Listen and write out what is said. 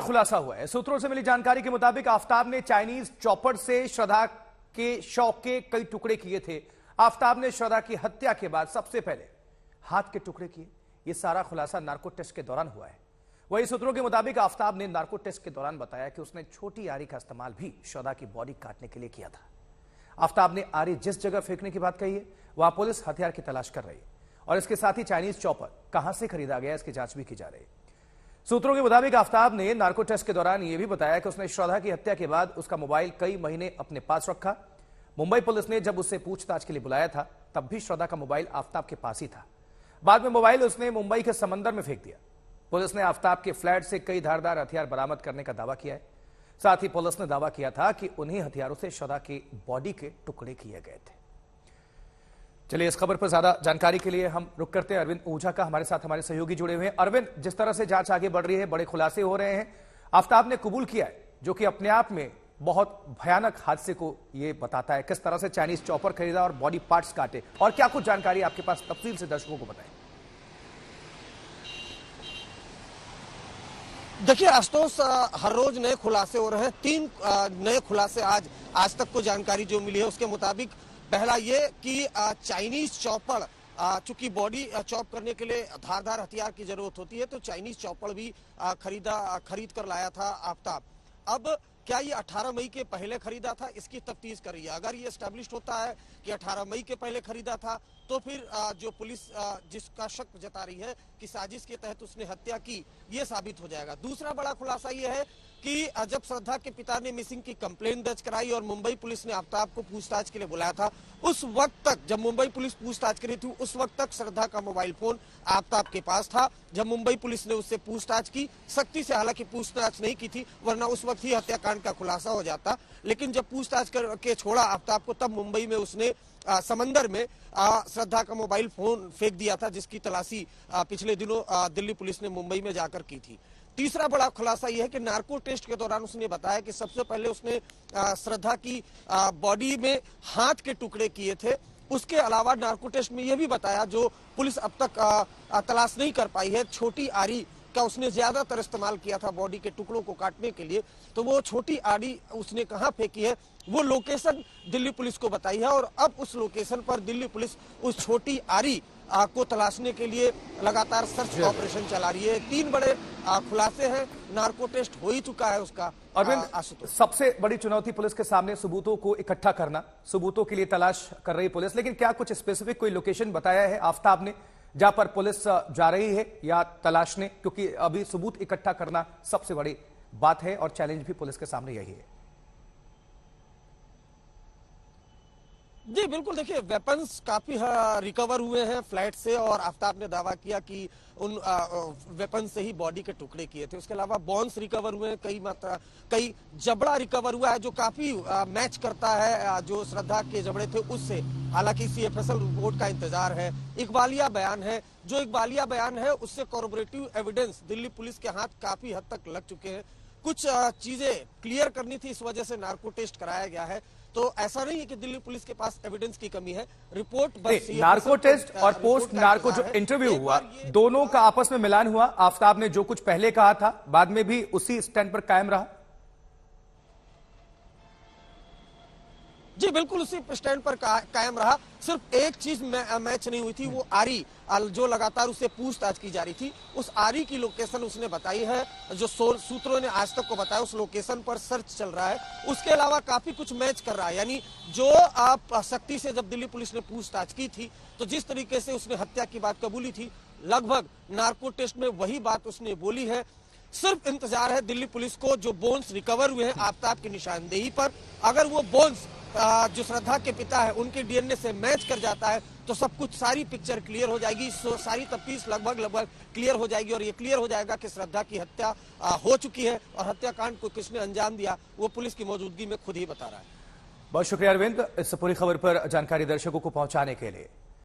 खुलासा हुआ है। सूत्रों से मिली जानकारी के मुताबिक आफताब ने चाइनीज चॉपर से श्रद्धा के शव के कई टुकड़े किए थे। आफताब ने श्रद्धा की हत्या के बाद सबसे पहले हाथ के टुकड़े किए। यह सारा खुलासा नार्को टेस्ट के दौरान हुआ है। वही सूत्रों के मुताबिक आफताब ने नार्को टेस्ट के दौरान बताया कि उसने छोटी आरी का इस्तेमाल भी श्रद्धा की बॉडी काटने के लिए किया था। आफताब ने आरी जिस जगह फेंकने की बात कही है वहां पुलिस हथियार की तलाश कर रही है और इसके साथ ही चाइनीज चॉपर कहां से खरीदा गया इसकी जांच भी की जा रही है। सूत्रों के मुताबिक आफताब ने नार्को टेस्ट के दौरान यह भी बताया कि उसने श्रद्धा की हत्या के बाद उसका मोबाइल कई महीने अपने पास रखा। मुंबई पुलिस ने जब उससे पूछताछ के लिए बुलाया था तब भी श्रद्धा का मोबाइल आफताब के पास ही था। बाद में मोबाइल उसने मुंबई के समंदर में फेंक दिया। पुलिस ने आफताब के फ्लैट से कई धारदार हथियार बरामद करने का दावा किया है। साथ ही पुलिस ने दावा किया था कि उन्हीं हथियारों से श्रद्धा की बॉडी के टुकड़े किए गए थे। चलिए, इस खबर पर ज्यादा जानकारी के लिए हम रुक करते हैं अरविंद ऊझा का। हमारे साथ हमारे सहयोगी जुड़े हुए हैं। अरविंद, जिस तरह से जांच आगे बढ़ रही है, बड़े खुलासे हो रहे हैं। आफताब ने कबूल किया है, जो कि अपने आप में बहुत भयानक हादसे को ये बताता है। किस तरह से चाइनीज चॉपर खरीदा और बॉडी पार्ट्स काटे, और क्या कुछ जानकारी आपके पास तफसील से दर्शकों को बताएं। देखिए आशुतोष, हर रोज नए खुलासे हो रहे हैं। 3 नए खुलासे आज तक को जानकारी जो मिली है उसके मुताबिक पहला ये कि चाइनीज चॉपर, चूंकि बॉडी चॉप करने के लिए धारदार हथियार की जरूरत होती है, तो चाइनीज चॉपर भी खरीद कर लाया था आफताब। अब क्या ये 18 मई के पहले खरीदा था, इसकी तफ्तीश कर रही है। अगर ये एस्टेब्लिश होता है कि 18 मई के पहले खरीदा था तो फिर जो पुलिस जिसका शक जता रही है कि साजिश के तहत उसने हत्या की, ये साबित हो जाएगा। दूसरा बड़ा खुलासा ये है कि जब श्रद्धा के पिता ने मिसिंग की कंप्लेंट दर्ज कराई और मुंबई पुलिस ने आफताब को पूछताछ के लिए बुलाया था, उस वक्त तक जब मुंबई पुलिस पूछताछ करी थी उस वक्त तक श्रद्धा का मोबाइल फोन आफताब के पास था। जब मुंबई पुलिस ने उससे पूछताछ की, सख्ती से हालांकि पूछताछ नहीं की थी, वरना उस वक्त ही हत्याकांड का खुलासा हो जाता, लेकिन जब पूछताछ करके छोड़ा आफताब को, तब मुंबई में उसने समंदर में श्रद्धा का मोबाइल फोन फेंक दिया था, जिसकी तलाशी पिछले दिनों दिल्ली पुलिस ने मुंबई में जाकर की थी। तीसरा बड़ा खुलासा यह है कि नार्को टेस्ट के दौरान उसने बताया कि सबसे पहले उसने श्रद्धा की बॉडी में हाथ के टुकड़े किए थे। उसके अलावा नार्को टेस्ट में यह भी बताया, जो पुलिस अब तक तलाश नहीं कर पाई है, छोटी आरी का उसने ज्यादातर इस्तेमाल किया था बॉडी के टुकड़ों को काटने के लिए। तो वो छोटी आरी उसने कहां फेंकी है, वो लोकेशन दिल्ली पुलिस को बताई है और अब उस लोकेशन पर दिल्ली पुलिस उस छोटी आरी को तलाशने के लिए लगातार सर्च ऑपरेशन चला रही है। 3 बड़े खुलासे हैं। नार्को टेस्ट हो ही चुका है उसका। अरविंद, सबसे बड़ी चुनौती पुलिस के सामने सबूतों को इकट्ठा करना, सबूतों के लिए तलाश कर रही पुलिस, लेकिन क्या कुछ स्पेसिफिक कोई लोकेशन बताया है आफताब ने जहां पर पुलिस जा रही है या तलाशने? क्योंकि अभी सबूत इकट्ठा करना सबसे बड़ी बात है और चैलेंज भी पुलिस के सामने यही है। जी बिल्कुल, देखिए वेपन्स काफी रिकवर हुए हैं फ्लैट से और आफताब ने दावा किया कि उन वेपन से ही बॉडी के टुकड़े किए थे। उसके अलावा बॉन्स रिकवर हुए हैं, कई जबड़ा रिकवर हुआ है जो काफी मैच करता है जो श्रद्धा के जबड़े थे उससे। हालांकि सीएफएसएल रिपोर्ट का इंतजार है। इकबालिया बयान है, जो इकबालिया बयान है उससे कॉर्पोरेटिव एविडेंस दिल्ली पुलिस के हाथ काफी हद तक लग चुके हैं। कुछ चीजें क्लियर करनी थी, इस वजह से नार्को टेस्ट कराया गया है। तो ऐसा नहीं है कि दिल्ली पुलिस के पास एविडेंस की कमी है। रिपोर्ट बस नार्को टेस्ट और पोस्ट नार्को जो इंटरव्यू हुआ, दोनों का आपस में मिलान हुआ। आफताब ने जो कुछ पहले कहा था बाद में भी उसी स्टैंड पर कायम रहा। जी बिल्कुल, उसी स्टैंड पर कायम रहा। सिर्फ एक चीज मैच नहीं हुई थी, वो आरी जो लगातार उससे पूछताछ की जा रही थी, उस आरी की लोकेशन उसने बताई है, जो सूत्रों ने आज तक को बताया। उस लोकेशन पर सर्च चल रहा है। उसके अलावा काफी कुछ मैच कर रहा है, यानी जो आप सख्ती से जब दिल्ली पुलिस ने पूछताछ की थी तो जिस तरीके से उसने हत्या की बात कबूली थी, लगभग नार्को टेस्ट में वही बात उसने बोली है। सिर्फ इंतजार है दिल्ली पुलिस को जो बोन्स रिकवर हुए हैं आफताब की निशानदेही पर, अगर वो बोन्स जो श्रद्धा के पिता है उनके डीएनए से मैच कर जाता है तो सब कुछ, सारी पिक्चर क्लियर हो जाएगी। सारी तफ्तीश लगभग क्लियर हो जाएगी और ये क्लियर हो जाएगा कि श्रद्धा की हत्या हो चुकी है और हत्याकांड को किसने अंजाम दिया वो पुलिस की मौजूदगी में खुद ही बता रहा है। बहुत शुक्रिया अरविंद, इस पूरी खबर पर जानकारी दर्शकों को पहुंचाने के लिए।